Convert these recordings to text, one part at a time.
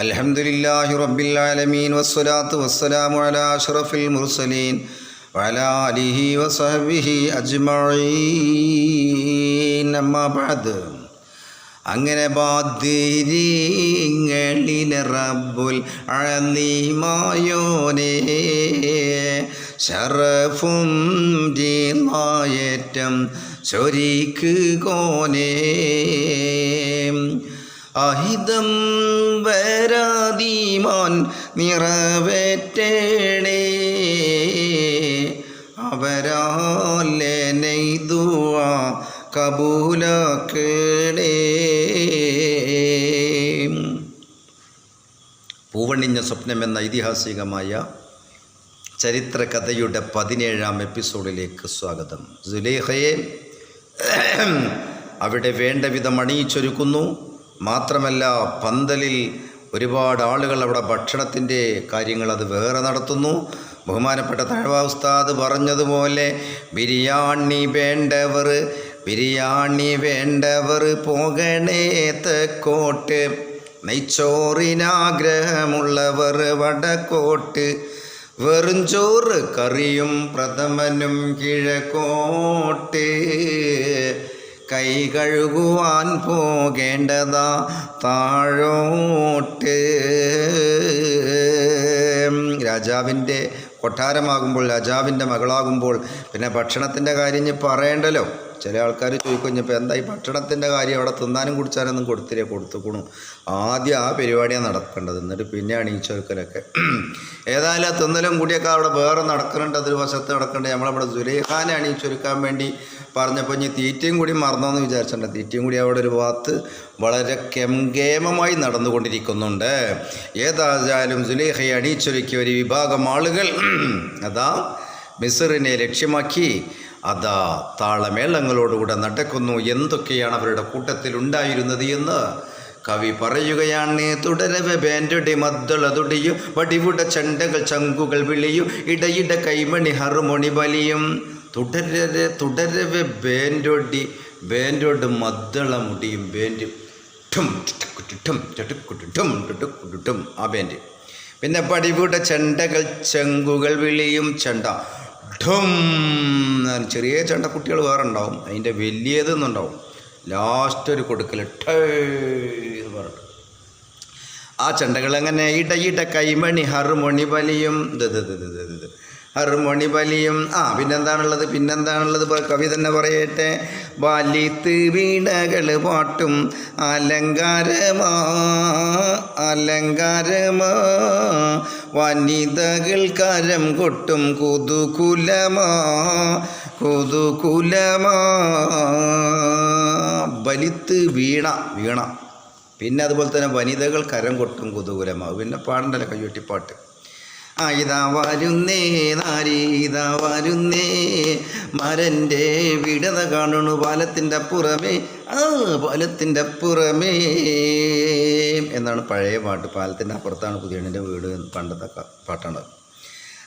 അൽഹംദുലില്ലാഹി റബ്ബിൽ ആലമീൻ വസ്സലാത്തു വസ്സലാമു അലാ അഷ്റഫിൽ മുർസലീൻ വഅലാ ആലിഹി വസഹ്ബിഹി അജ്മഈൻ. അമ്മാ ബഅദ്. അങ്ങനെ ബാദിരിങ്ങളിലെ റബ്ബുൽ അളീമായോനേ ശറഫും ജീമായേറ്റം ചൊരിക്ക് കോനേ അഹിതം വരാതിമാൻ നിറവേറ്റേണേ അവരാലെ നെയ്തുവ കബൂലാക്കേണേ. പൂവണിഞ്ഞ സ്വപ്നം എന്ന ഐതിഹാസികമായ ചരിത്രകഥയുടെ 17-ാം എപ്പിസോഡിലേക്ക് സ്വാഗതം. സുലൈഖയെ അവിടെ വേണ്ട വിധം അണിയിച്ചൊരുക്കുന്നു. മാത്രമല്ല, പന്തലിൽ ഒരുപാട് ആളുകൾ അവിടെ ഭക്ഷണത്തിൻ്റെ കാര്യങ്ങൾ അത് വേറെ നടത്തുന്നു. ബഹുമാനപ്പെട്ട തഴവ ഉസ്താദ് പറഞ്ഞതുപോലെ ബിരിയാണി വേണ്ടവർ പോകണേ തെക്കോട്ട്, നെയ്ച്ചോറിനാഗ്രഹമുള്ളവർ വടക്കോട്ട്, വെറുംചോറ് കറിയും പ്രഥമനും കിഴക്കോട്ട്, കൈ കഴുകുവാൻ പോകേണ്ടതാ താഴോട്ട്. രാജാവിൻ്റെ കൊട്ടാരമാകുമ്പോൾ, രാജാവിൻ്റെ മകളാകുമ്പോൾ പിന്നെ ഭക്ഷണത്തിൻ്റെ കാര്യം ഇനി പറയേണ്ടല്ലോ. ചില ആൾക്കാർ ചോദിക്കും, ഇനിയിപ്പോൾ എന്താ ഈ ഭക്ഷണത്തിൻ്റെ കാര്യം, അവിടെ തിന്നാനും കുടിച്ചാനൊന്നും കൊടുത്തുക്കണു. ആദ്യം ആ പരിപാടിയാണ് നടക്കേണ്ടത്, എന്നിട്ട് പിന്നെ അണിയിച്ചൊരുക്കലൊക്കെ. ഏതായാലും തിന്നലും കൂടിയൊക്കെ അവിടെ വേറെ നടക്കുന്നുണ്ട്, അതൊരു വശത്ത് നടക്കുന്നുണ്ട്. നമ്മളവിടെ സുലൈഖാനെ അണിയിച്ചൊരുക്കാൻ വേണ്ടി പറഞ്ഞപ്പോൾ ഇനി തീറ്റയും കൂടി മറന്നോന്ന് വിചാരിച്ചിട്ടുണ്ട്. തീറ്റയും കൂടി അവിടെ ഒരു ഭാഗത്ത് വളരെ കെംഗേമമായി നടന്നുകൊണ്ടിരിക്കുന്നുണ്ട്. ഏതായാലും സുലൈഖയെ അണിയിച്ചൊരുക്കിയ ഒരു വിഭാഗം ആളുകൾ അതാ മിസ്റിനെ ലക്ഷ്യമാക്കി അതാ താളമേളങ്ങളോടുകൂടെ നടക്കുന്നു. എന്തൊക്കെയാണ് അവരുടെ കൂട്ടത്തിൽ ഉണ്ടായിരുന്നത് എന്ന് കവി പറയുകയാണ്. തുടരവെ ബാൻഡൊടി മദ്ദളതുടിയും വടിവുട ചെണ്ടകൾ ചങ്കുകൾ വിളിയും ഇടയിട കൈമണി ഹറുമൊണി ബലിയും. തുടരവെ ബാൻഡോട് മദ്ദള മുടിയും ബാൻഡ് ഠും ടും ചട്ടുക്കുട്ടും ടുട്ടുക്കുട്ടും ആ ബാൻഡ്. പിന്നെ പടിവുട ചെണ്ടകൾ ചങ്കുകൾ വിളിയും ചെണ്ട ഠും. ചെറിയ ചെണ്ട കുട്ടികൾ വേറെ ഉണ്ടാവും, അതിൻ്റെ വലിയതെന്നുണ്ടാവും. ലാസ്റ്റ് ഒരു കൊടുക്കൽ ഠേ എന്ന് പറഞ്ഞിട്ട് ആ ചെണ്ടകൾ അങ്ങനെ ഇടയിട കൈമണി ഹറുമൊണി ബലിയും ഹറുമൊണി ബലിയും. പിന്നെന്താണുള്ളത് കവി തന്നെ പറയട്ടെ. ബാലിത്ത് വീണകൾ പാട്ടും അലങ്കാരമാ വനിതകൾ കരം കൊട്ടും കുതുകുലമാ. ബലിത്ത് വീണ. പിന്നെ അതുപോലെ തന്നെ വനിതകൾ കരം കൊട്ടും കുതൂകുലമാ. പിന്നെ പാടണ്ടല്ലോ കയ്യൊട്ടിപ്പാട്ട്. ഇതാ വരുന്നേ നാരി ഇതാ വരുന്നേ മരൻ്റെ വിടത കാണുന്നു പാലത്തിൻ്റെ പുറമേ എന്നാണ് പഴയ പാട്ട്. പാലത്തിൻ്റെ അപ്പുറത്താണ് പുതിയണ്ണിൻ്റെ വീട്, പണ്ടത്തെ പാട്ടാണ്.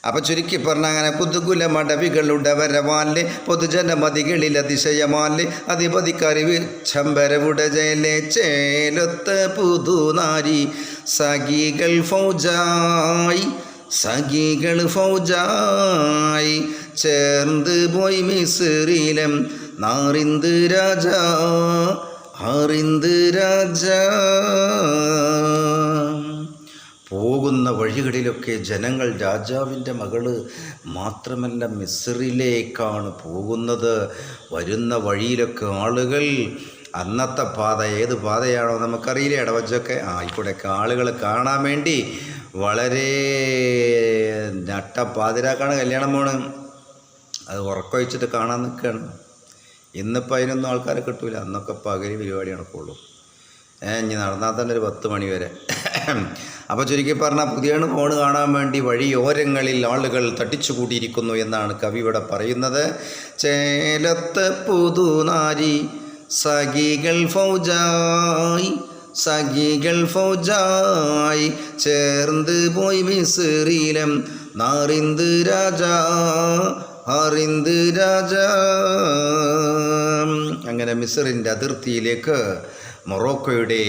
അപ്പം ചുരുക്കി പറഞ്ഞാൽ അങ്ങനെ കുതുകുല മടവികളുടെ വരവാല് പൊതുജനമതികളിൽ അതിശയമാല് അധിപതിക്കറിവ് ചമ്പരവുട ജയലെ ചേലൊത്ത പുതുനാരി സഖികൾ ഫൗജായി ചേർന്ന് പോയി മിസ്റിലും നാറിന്ത് രാജ. പോകുന്ന വഴികളിലൊക്കെ ജനങ്ങൾ രാജാവിൻ്റെ മകള് മാത്രമല്ല മിസ്റിലേക്കാണ് പോകുന്നത്. വരുന്ന വഴിയിലൊക്കെ ആളുകൾ, അന്നത്തെ പാത ഏത് പാതയാണോ നമുക്കറിയില്ല, ഇടവച്ചൊക്കെ ആയിക്കൂടെയൊക്കെ ആളുകൾ കാണാൻ വേണ്ടി വളരെ നട്ടപ്പാതിരാക്കാണ് കല്യാണം പോണ്. അത് ഉറക്കൊഴിച്ചിട്ട് കാണാൻ നിൽക്കുകയാണ്. ഇന്നിപ്പോൾ അതിനൊന്നും ആൾക്കാരെ കിട്ടൂല, അന്നൊക്കെ പകല് പരിപാടി നടക്കുള്ളൂ. ഇനി നടന്നാൽ തന്നെ ഒരു 10 മണി വരെ. അപ്പോൾ ചുരുക്കി പറഞ്ഞാൽ പുതിയാണ് ഫോണ് കാണാൻ വേണ്ടി വഴിയോരങ്ങളിൽ ആളുകൾ തട്ടിച്ചു കൂടിയിരിക്കുന്നു എന്നാണ് കവി ഇവിടെ പറയുന്നത്. ചേലത്തെ പുതുനാരി സഖികൾ ഫൗജായി ചേർന്ന് പോയി മിസ്റിലും നാറിന്ത് രാജ അറിന്ത് രാജ. അങ്ങനെ മിസ്റിൻ്റെ അതിർത്തിയിലേക്ക് മൊറോക്കോയുടെ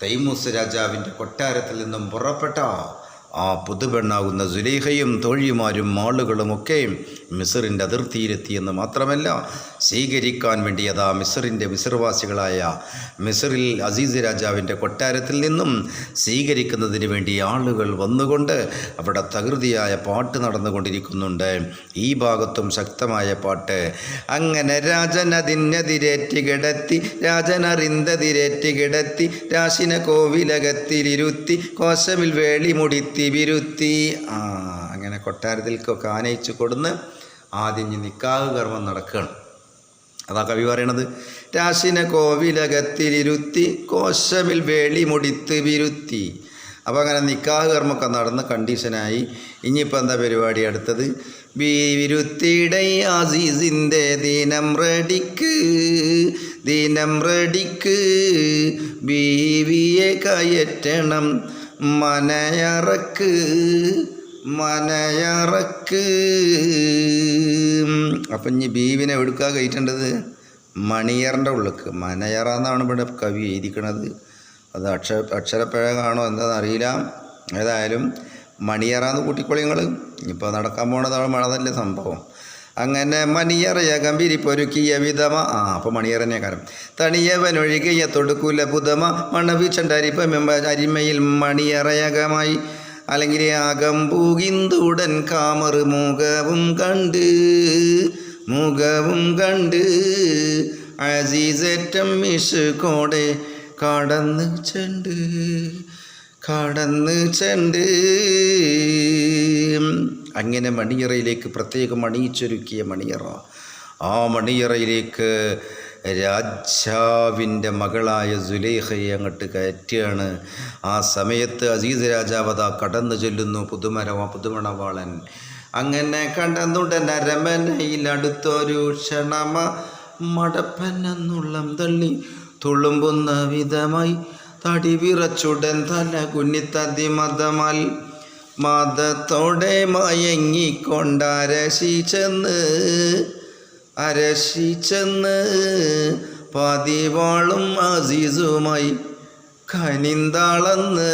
തൈമൂസ് രാജാവിൻ്റെ കൊട്ടാരത്തിൽ നിന്നും പുറപ്പെട്ട ആ പുതുപെണ്ണാകുന്ന സുലൈഖയും തോഴിമാരും ആളുകളുമൊക്കെ മിസ്റിൻ്റെ അതിർത്തിയിലെത്തിയെന്ന് മാത്രമല്ല, സ്വീകരിക്കാൻ വേണ്ടി അതാ മിസ്ർവാസികളായ മിസ്റിൽ അസീസ് രാജാവിൻ്റെ കൊട്ടാരത്തിൽ നിന്നും സ്വീകരിക്കുന്നതിന് വേണ്ടി ആളുകൾ വന്നുകൊണ്ട് അവിടെ തകൃതിയായ പാട്ട് നടന്നുകൊണ്ടിരിക്കുന്നുണ്ട്. ഈ ഭാഗത്തും ശക്തമായ പാട്ട്. അങ്ങനെ രാജനതിനെതിരേറ്റ് കിടത്തി, രാജനറിന്തതിരേറ്റ് കിടത്തി, രാശിന കോവിലകത്തിലിരുത്തി, കോശമിൽ വേളി മുടിത്തി വിരുത്തി. അങ്ങനെ കൊട്ടാരത്തിൽക്കൊക്കെ ആനയിച്ചു കൊടുന്ന് ആദ്യം നിക്കാഹ് കർമ്മം നടക്കുകയാണ്. അതാ കവി പറയണത്. രാശിന കോവിലകത്തിലിരുത്തി, കോശമിൽ വേളി മുടിത്ത് വിരുത്തി. അപ്പോൾ അങ്ങനെ നിക്കാഹ് കർമ്മമൊക്കെ നടന്ന് കണ്ടീഷനായി. ഇനിയിപ്പോൾ എന്താ പരിപാടി അടുത്തത്? വിരുത്തിയുടെ അസീസിൻ്റെ ദിനം റെഡിക്ക്, ദിനം റെഡിക്ക്, ബീവിയെ കയറ്റണം മനയറക്ക്, മനയറക്ക്. അപ്പം ഇനി ബീവിനെ എടുക്കാൻ കയറ്റേണ്ടത് മണിയറിൻ്റെ ഉള്ളിക്ക്. മനയറ എന്നാണ് ഇവിടെ കവി എഴുതിക്കണത്. അത് അക്ഷരപ്പിഴ കാണോ എന്താണെന്ന് അറിയില്ല. ഏതായാലും മണിയറാന്ന് കൂട്ടിക്കൊള്ളിങ്ങൾ. ഇപ്പോൾ നടക്കാൻ പോണതാണ് മഴതല്ലേ സംഭവം. അങ്ങനെ മണിയറയ ഗംഭീരി പൊരുക്കിയ വിധമ. അപ്പോൾ മണിയറനെ കാരം തണിയവനൊഴുകിയ തൊടുക്കുല പുതമ മണവിച്ചണ്ടരിപ്പമെമ്പ അരിമയിൽ മണിയറയകമായി. അല്ലെങ്കിൽ അകമ്പൂകിന്തുടൻ കാമറ് മുഖവും കണ്ട്, മുഖവും കണ്ട് അസീസേറ്റം മിഷുകോടെ കടന്ന് ചെണ്ട്, കടന്ന് ചെണ്ട്. അങ്ങനെ മണിയറയിലേക്ക് പ്രത്യേകം അണിയിച്ചൊരുക്കിയ മണിയറ. ആ മണിയറയിലേക്ക് രാജാവിൻ്റെ മകളായ സുലൈഖയെ അങ്ങോട്ട് കയറ്റുകയാണ്. ആ സമയത്ത് അസീസ് രാജാവത കടന്നു ചെല്ലുന്നു പുതുമണവാളൻ. അങ്ങനെ കടന്നുടൻ അരമനയിൽ അടുത്തൊരു ക്ഷണമ മടപ്പനെന്നുള്ളം തള്ളി തുളുമ്പുന്ന വിധമായി തടി വിറച്ചുടൻ തല കുന്നിത്തതിമതമാൽ മതത്തോടെ മയങ്ങിക്കൊണ്ടരശിച്ചെന്ന്, അരശിച്ചെന്ന് പതിവാളും അസീസുമായി കനിന്താളന്ന്,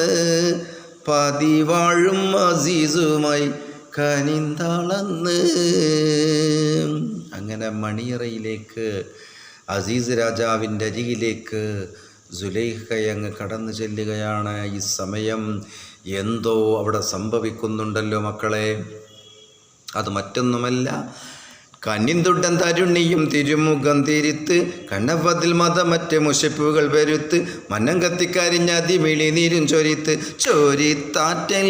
പതിവാഴും അസീസുമായി കനിന്താളന്ന്. അങ്ങനെ മണിയറയിലേക്ക് അസീസ് രാജാവിൻ്റെ അരികിലേക്ക് സുലൈഖയങ്ങ് കടന്നു ചെല്ലുകയാണ്. ഈ സമയം എന്തോ അവിടെ സംഭവിക്കുന്നുണ്ടല്ലോ മക്കളെ. അത് മറ്റൊന്നുമല്ല, കന്നിന്തുട്ടൻ തരുണിയും തിരുമുഖം തിരിത്ത്, കണ്ണപ്പത്തിൽ മതമറ്റ മുഷിപ്പുകൾ വരുത്ത്, മന്നം കത്തിക്കരിഞ്ഞ അതിമിളി നീരും ചൊരിത്ത്, ചോരിത്താറ്റൽ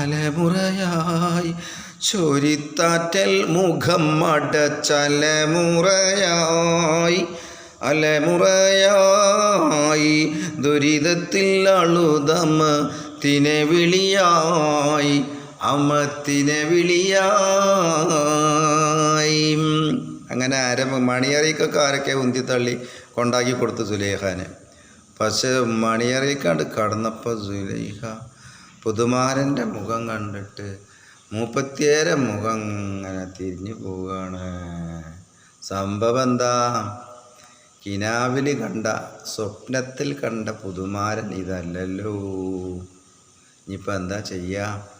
അലമുറയായി, ചോരിത്താറ്റൽ മുഖം മടച്ചലമുറയായി, അലമുറയായി ദുരിതത്തിൽ അളുതമത്തിനെ വിളിയായി, അമത്തിനെ വിളിയായി. അങ്ങനെ മണിയറയ്ക്കൊക്കെ ആരൊക്കെ ഉന്തിത്തള്ളി കൊണ്ടാക്കി കൊടുത്തു സുലൈഖാനെ. പക്ഷെ മണിയറയ്ക്കാണ്ട് കടന്നപ്പോൾ സുലൈഖ പുതുമാരൻ്റെ മുഖം കണ്ടിട്ട് മൂപ്പത്തിയേരെ മുഖം ഇങ്ങനെ തിരിഞ്ഞു പോവുകയാണ്. സംഭവം എന്താ? കിനാവിൽ കണ്ട, സ്വപ്നത്തിൽ കണ്ട പുതുമാരൻ ഇതല്ലല്ലോ. ഇനിയിപ്പോൾ എന്താ ചെയ്യുക?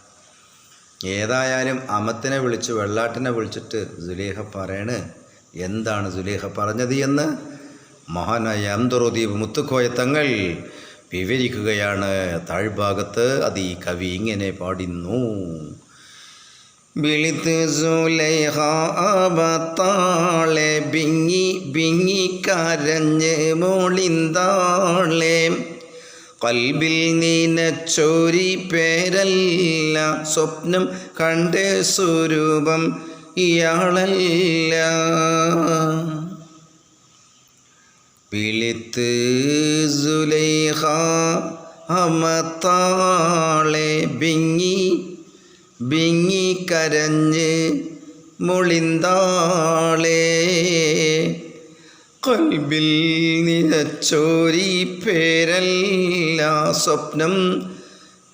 ഏതായാലും അമത്തിനെ വിളിച്ച് വെള്ളാട്ടിനെ വിളിച്ചിട്ട് സുലൈഖ പറയണ്. എന്താണ് സുലൈഖ പറഞ്ഞത് എന്ന് മഹാനായ അംദുറുദ്ദീൻ മുത്തുക്കോയ തങ്ങൾ വിവരിക്കുകയാണ് താഴ്ഭാഗത്ത്. അത് ഈ കവി ഇങ്ങനെ പാടുന്നു. വിളിത്ത് സുലൈഖ ആപത്താളെ ബിങ്ങി ബിങ്ങി കരഞ്ഞ് മോളിന്താളെ, കൽബിൽ നീനച്ചോരി പേരല്ല, സ്വപ്നം കണ്ട സ്വരൂപം ഇയാളല്ല. വിളിത്ത് സുലൈഖ ആപത്താളെ ബിങ്ങി ബിങ്ങി കരഞ്ഞ് മുളിന്താളെ, കൽബിൽ നിനച്ചോരി പേരല്ല, സ്വപ്നം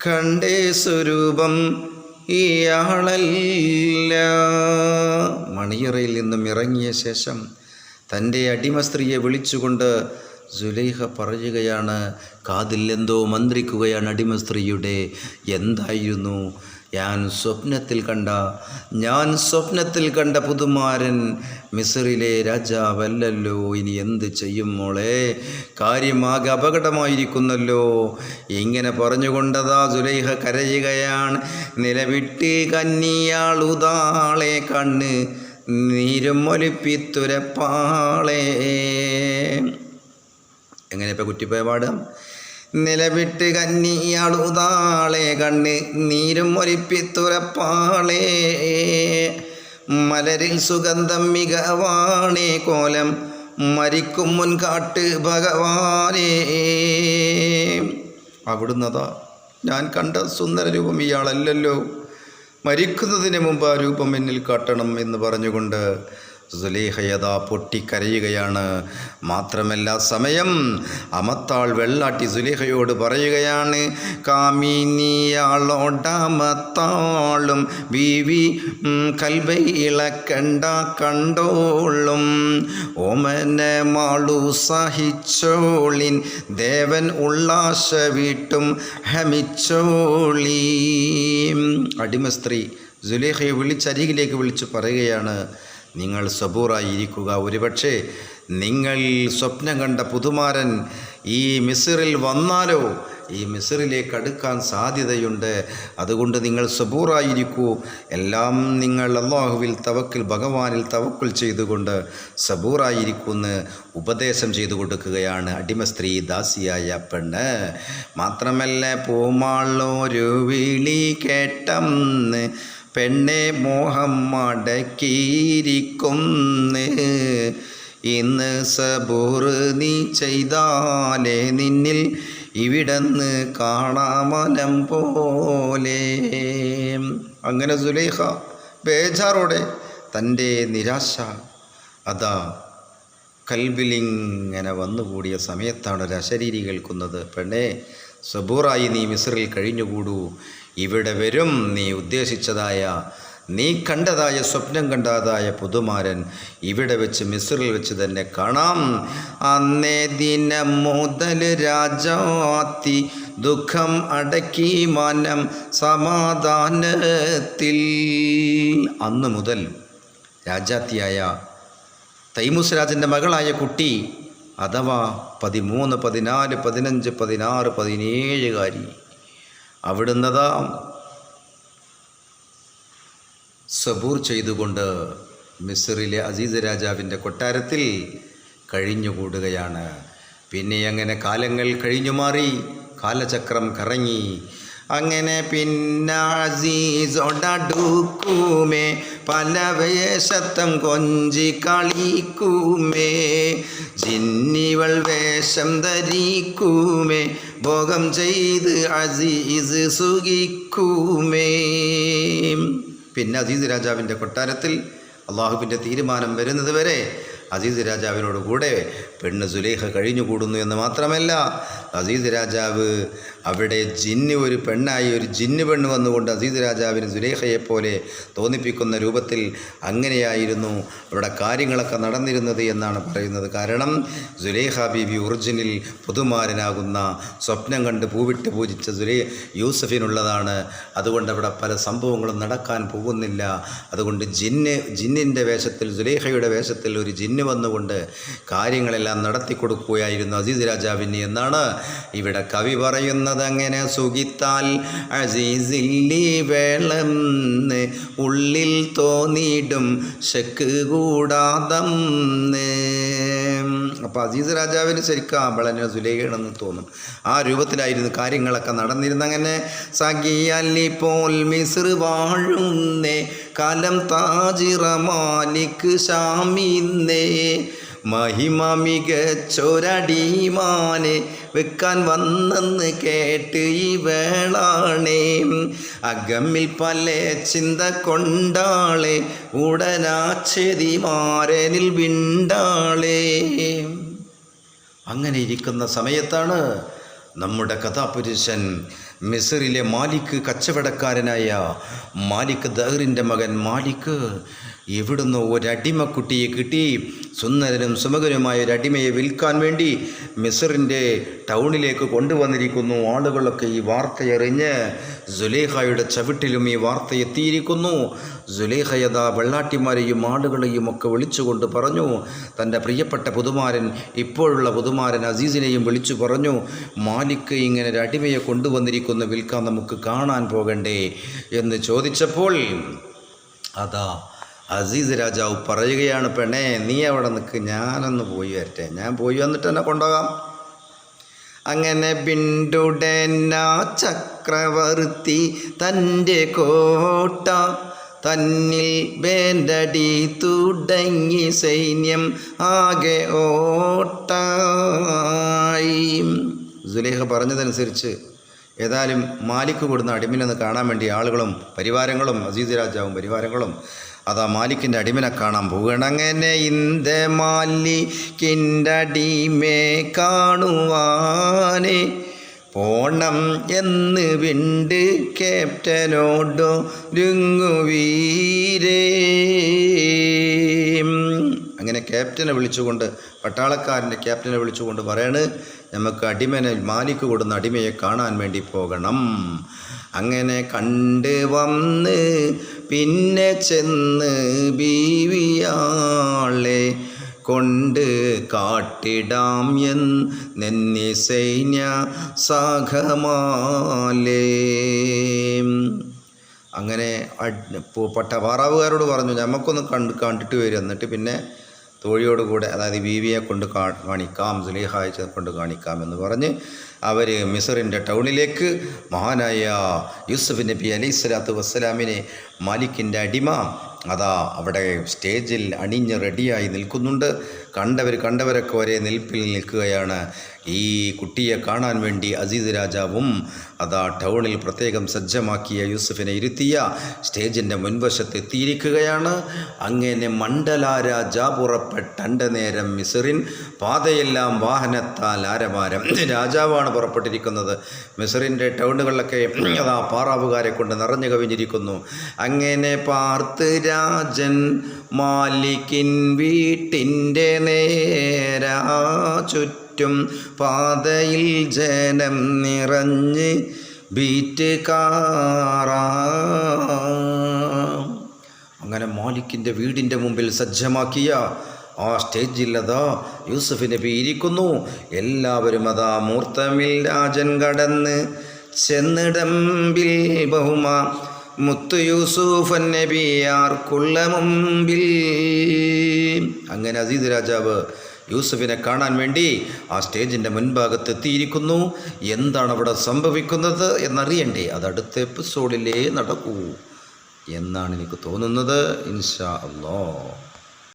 കണ്ടേ സ്വരൂപം ഇയാളല്ല. മണിയറയിൽ നിന്നും ഇറങ്ങിയ ശേഷം തൻ്റെ അടിമ സ്ത്രീയെ വിളിച്ചുകൊണ്ട് സുലൈഖ പറയുകയാണ്, കാതിൽ എന്തോ മന്ത്രിക്കുകയാണ് അടിമ സ്ത്രീയുടെ. എന്തായിരുന്നു? ഞാൻ സ്വപ്നത്തിൽ കണ്ട പുതുമാരൻ മിസ്റിലെ രാജാവല്ലല്ലോ. ഇനി എന്ത് ചെയ്യും മോളെ? കാര്യമാകെ അപകടമായിരിക്കുന്നല്ലോ. ഇങ്ങനെ പറഞ്ഞുകൊണ്ടതാ സുലൈഖ കരയുകയാണ്. നിലവിട്ട് കന്നിയാളുതാളെ കണ്ണ് നീരും ഒലിപ്പിത്തുരപ്പാളേ. എങ്ങനെ ഇപ്പം കുറ്റിപ്പോയ പാടാം? നിലവിട്ട് കന്നിയാളുതാളെ കണ്ണ് നീരും ഒലിപ്പിത്തുരപ്പാളേ. മലരിൽ സുഗന്ധം മികവാണേ കോലം മരിക്കും മുൻകാട്ട് ഭഗവാനേ. അവിടുന്നതാ ഞാൻ കണ്ട സുന്ദര രൂപം ഇയാളല്ലല്ലോ. മരിക്കുന്നതിന് മുമ്പ് ആ രൂപം എന്നിൽ കാട്ടണം എന്ന് പറഞ്ഞുകൊണ്ട് സുലൈഖയത പൊട്ടിക്കരയുകയാണ്. മാത്രമല്ല സമയം അമത്താൾ വെള്ളാട്ടി സുലൈഖയോട് പറയുകയാണ്, കാമിനിയാളോടാമത്താളും ബീവി കൽബൈ ഇളക്കണ്ട കണ്ടോളും ഓമന മാളു സഹിച്ചോളിൻ ദേവൻ ഉള്ളാശ വീട്ടും ഹമിച്ചോളി. അടിമ സ്ത്രീ സുലൈഖയെ വിളിച്ചരികിലേക്ക് വിളിച്ച് പറയുകയാണ്, നിങ്ങൾ സബൂറായിരിക്കുക. ഒരുപക്ഷെ നിങ്ങൾ സ്വപ്നം കണ്ട പുതുമാരൻ ഈ മിസ്റിൽ വന്നാലോ ഈ മിസ്റിലേക്ക് അടുക്കാൻ സാധ്യതയുണ്ട്. അതുകൊണ്ട് നിങ്ങൾ സബൂറായിരിക്കൂ. എല്ലാം നിങ്ങൾ അല്ലാഹുവിൽ തവക്കിൽ ഭഗവാനിൽ തവക്കുൽ ചെയ്തുകൊണ്ട് സബൂറായിരിക്കുമെന്ന് ഉപദേശം ചെയ്തു കൊടുക്കുകയാണ് അടിമ സ്ത്രീ ദാസിയായ പെണ്ണ്. മാത്രമല്ല പൂമാളൊരു വിളി കേട്ടന്ന് പെണ്ണെ മോഹം മടക്കിയിരിക്കുന്ന്. ഇന്ന് സബൂർ നീ ചെയ്താലേ നിന്നിൽ ഇവിടന്ന് കാണാമലം പോലെ. അങ്ങനെ സുലൈഖ ബേജാറോടെ തൻ്റെ നിരാശ അതാ കൽബിലിങ്ങനെ വന്നുകൂടിയ സമയത്താണ് ഒരു അശരീരി കേൾക്കുന്നത്. പെണ്ണെ സബൂറായി നീ മിസ്റിൽ കഴിഞ്ഞുകൂടൂ. ഇവിടെ വരും നീ ഉദ്ദേശിച്ചതായ നീ കണ്ടതായ സ്വപ്നം കണ്ടതായ പുതുമാരൻ ഇവിടെ വെച്ച് മിസ്റിൽ വെച്ച് തന്നെ കാണാം. അന്നേ ദിനം മുതൽ രാജാത്തി ദുഃഖം അടക്കി മനം സമാധാനത്തിൽ. അന്ന് മുതൽ രാജാത്തിയായ തൈമൂസ് രാജൻ്റെ മകളായ കുട്ടി അഥവാ 13, 14, 15, 16, 17 അവിടുന്നതാ സബൂർ ചെയ്തുകൊണ്ട് മിസ്റിലെ അസീസ് രാജാവിൻ്റെ കൊട്ടാരത്തിൽ കഴിഞ്ഞുകൂടുകയാണ്. പിന്നെ അങ്ങനെ കാലങ്ങൾ കഴിഞ്ഞു മാറി, കാലചക്രം കറങ്ങി. അങ്ങനെ പിന്നെ അസീസോടടുക്കുമേ പല വേഷത്തം കൊഞ്ചി കളിക്കുമേ. ജിന്നിവൾ വേഷം ധരിക്കുമേ ഭോഗം ചെയ്ത് അസീസ് സുഖിക്കുമേ. പിന്നെ അസീസ് രാജാവിൻ്റെ കൊട്ടാരത്തിൽ അള്ളാഹുവിൻ്റെ തീരുമാനം വരുന്നത് വരെ അസീസ് രാജാവിനോട് കൂടെ പെണ്ണ് സുലൈഖ കഴിഞ്ഞുകൂടുന്നു എന്ന് മാത്രമല്ല, അസീസ് രാജാവ് അവിടെ ഒരു പെണ്ണായി ഒരു ജിന്ന് പെണ്ണ് വന്നുകൊണ്ട് അസീസ് രാജാവിന് സുലൈഖയെപ്പോലെ തോന്നിപ്പിക്കുന്ന രൂപത്തിൽ അങ്ങനെയായിരുന്നു അവിടെ കാര്യങ്ങളൊക്കെ നടന്നിരുന്നത് എന്നാണ് പറയുന്നത്. കാരണം സുലൈഖ ബീബി ഒറിജിനിൽ പുതുമാരനാകുന്ന സ്വപ്നം കണ്ട് പൂവിട്ട് പൂജിച്ച യൂസഫിനുള്ളതാണ്. അതുകൊണ്ട് അവിടെ പല സംഭവങ്ങളും നടക്കാൻ പോകുന്നില്ല. അതുകൊണ്ട് ജിന്നിൻ്റെ വേഷത്തിൽ സുലൈഖയുടെ വേഷത്തിൽ ഒരു ജിന്ന് വന്നുകൊണ്ട് കാര്യങ്ങളെല്ലാം നടത്തി കൊടുക്കുകയായിരുന്നു അസീസ് രാജാവിന് എന്നാണ് ഇവിടെ കവി പറയുന്നത്. അങ്ങനെ സുഖിത്താൽ അസീസില്ലി വേളംന്ന് ഉള്ളിൽ തോന്നിയിടും ശക്ക് കൂടാതെന്ന്. അപ്പോൾ അസീസ് രാജാവിന് ശരിക്കും അവളെന്നെ സുലൈഖയാണെന്ന് തോന്നും. ആ രൂപത്തിലായിരുന്നു കാര്യങ്ങളൊക്കെ നടന്നിരുന്നത്. അങ്ങനെ സഖിയല്ലി പോൽ മിസ്ർ വാഴുന്നേ കാലം താജിറ മാലിക് ഷാമിന്നേ മഹിമ മികച്ചൊരടിമാനെ വെക്കാൻ വന്നെന്ന് കേട്ട് ഈ വേളാണേ. അകമ്മിൽ പല ചിന്ത കൊണ്ടാളെ ഉടനാച്ചെതിമാരനിൽ വിണ്ടാളേ. അങ്ങനെ ഇരിക്കുന്ന സമയത്താണ് നമ്മുടെ കഥാപുരുഷൻ മിസ്റിലെ മാലിക്, കച്ചവടക്കാരനായ മാലിക് ദഹ്റിൻ്റെ മകൻ മാലിക് എവിടുന്നോ ഒരടിമക്കുട്ടിയെ കിട്ടി. സുന്ദരനും സുമുഖനുമായ ഒരടിമയെ വിൽക്കാൻ വേണ്ടി മിസ്റിൻ്റെ ടൗണിലേക്ക് കൊണ്ടുവന്നിരിക്കുന്നു. ആളുകളൊക്കെ ഈ വാർത്തയറിഞ്ഞ് സുലേഖയുടെ ചവിട്ടിലും ഈ വാർത്ത എത്തിയിരിക്കുന്നു. സുലേഖയതാ വെള്ളാട്ടിമാരെയും ആളുകളെയും ഒക്കെ വിളിച്ചുകൊണ്ട് പറഞ്ഞു, തൻ്റെ പ്രിയപ്പെട്ട പുതുമാരൻ, ഇപ്പോഴുള്ള പുതുമാരൻ അസീസിനെയും വിളിച്ചു പറഞ്ഞു, മാലിക് ഇങ്ങനെ ഒരു അടിമയെ കൊണ്ടുവന്നിരിക്കുന്നു, വിൽക്കാൻ നമുക്ക് കാണാൻ പോകണ്ടേ എന്ന് ചോദിച്ചപ്പോൾ അതാ അസീസ് രാജാവ് പറയുകയാണ്, പെണ്ണേ നീ അവിടെ നിൽക്ക്, ഞാനൊന്ന് പോയി വരട്ടെ, ഞാൻ പോയി വന്നിട്ട് എന്നെ കൊണ്ടുപോകാം. അങ്ങനെ ബിണ്ടുടന ചക്രവർത്തി തൻ്റെ കോട്ട തന്നിൽ വേണ്ടടി തുടങ്ങി സൈന്യം ആകെ ഓട്ടായി. സുലേഖ പറഞ്ഞതനുസരിച്ച് ഏതായാലും മാലിക് കൊടുന്ന അടിമിനൊന്ന് കാണാൻ വേണ്ടി ആളുകളും പരിവാരങ്ങളും അസീസ് രാജാവും പരിവാരങ്ങളും അതാ മാലിക്കിൻ്റെ അടിമനെ കാണാൻ പോവുകയാണ്. അങ്ങനെ ഇന്ത മാലിക്കിൻ്റെ അടിമേ കാണുവാനേ പോണം എന്ന് വിണ്ട് ക്യാപ്റ്റനോടോ രുങ്ങുവീരേ. അങ്ങനെ ക്യാപ്റ്റനെ വിളിച്ചുകൊണ്ട്, പട്ടാളക്കാരൻ്റെ ക്യാപ്റ്റനെ വിളിച്ചുകൊണ്ട് പറയാണ്, നമുക്ക് അടിമനെ മാലിക് കൊടുന്ന അടിമയെ കാണാൻ വേണ്ടി പോകണം. അങ്ങനെ കണ്ട് വന്ന് പിന്നെ ചെന്ന് ബീവിയാളെ കൊണ്ട് കാട്ടിടാം എന്നീ സൈന്യ സാഖമാലേ. അങ്ങനെ പാറാവുകാരോട് പറഞ്ഞു, നമുക്കൊന്ന് കണ്ടിട്ട് വരും, എന്നിട്ട് പിന്നെ തോഴിയോടുകൂടെ, അതായത് ബീവിയെ കൊണ്ട് കാണിക്കാം, സുലേഖയെ കൊണ്ട് കാണിക്കാം എന്ന് പറഞ്ഞ് അവർ മിസ്റിൻ്റെ ടൗണിലേക്ക് മഹാനായ യൂസുഫ് നബി അലൈഹി സ്വലാത്തു വസ്സലാമിനെ മാലിക്കിൻ്റെ അടിമ അതാ അവിടെ സ്റ്റേജിൽ അണിഞ്ഞ് റെഡിയായി നിൽക്കുന്നുണ്ട്. കണ്ടവരൊക്കെ ഒരേ നിൽപ്പിൽ നിൽക്കുകയാണ്. ഈ കുട്ടിയെ കാണാൻ വേണ്ടി അസീസ് രാജാവും അതാ ടൗണിൽ പ്രത്യേകം സജ്ജമാക്കിയ യൂസുഫിനെ ഇരുത്തിയ സ്റ്റേജിൻ്റെ മുൻവശത്ത് എത്തിയിരിക്കുകയാണ്. അങ്ങനെ മണ്ഡലാരാജാ പുറപ്പെട്ടണ്ട നേരം മിസ്റിൻ പാതയെല്ലാം വാഹനത്താൽ ആരമാരം. രാജാവാണ് പുറപ്പെട്ടിരിക്കുന്നത്. മിസ്റിൻ്റെ ടൗണുകളിലൊക്കെ അതാ പാറാവുകാരെ കൊണ്ട് നിറഞ്ഞു കവിഞ്ഞിരിക്കുന്നു. അങ്ങനെ പാർത്ത് രാജൻ മാലിക്കിൻ വീട്ടിൻ്റെ നേരാ ചുറ്റും പാതയിൽ ജനം നിറഞ്ഞ് ബീറ്റ് കാറാ. അങ്ങനെ മാലിക്കിൻ്റെ വീടിൻ്റെ മുമ്പിൽ സജ്ജമാക്കിയ ആ സ്റ്റേജിൽ അതാ യൂസുഫ് നബി ഇരിക്കുന്നു. എല്ലാവരും അതാ മൂർത്തമിൽ രാജൻ കടന്ന് ചെന്നിടമ്പിൽ ബഹുമാ മുത്തു യൂസുഫ് നബിയാർക്കുള്ള മുമ്പിൽ. അങ്ങനെ അസീസ് രാജാവ് യൂസുഫിനെ കാണാൻ വേണ്ടി ആ സ്റ്റേജിൻ്റെ മുൻഭാഗത്ത് എത്തിയിരിക്കുന്നു. എന്താണ് അവിടെ സംഭവിക്കുന്നത് എന്നറിയണ്ടേ? അത് അടുത്ത എപ്പിസോഡിലേ നടക്കൂ എന്നാണ് എനിക്ക് തോന്നുന്നത്. ഇൻഷാ അല്ലാഹ്.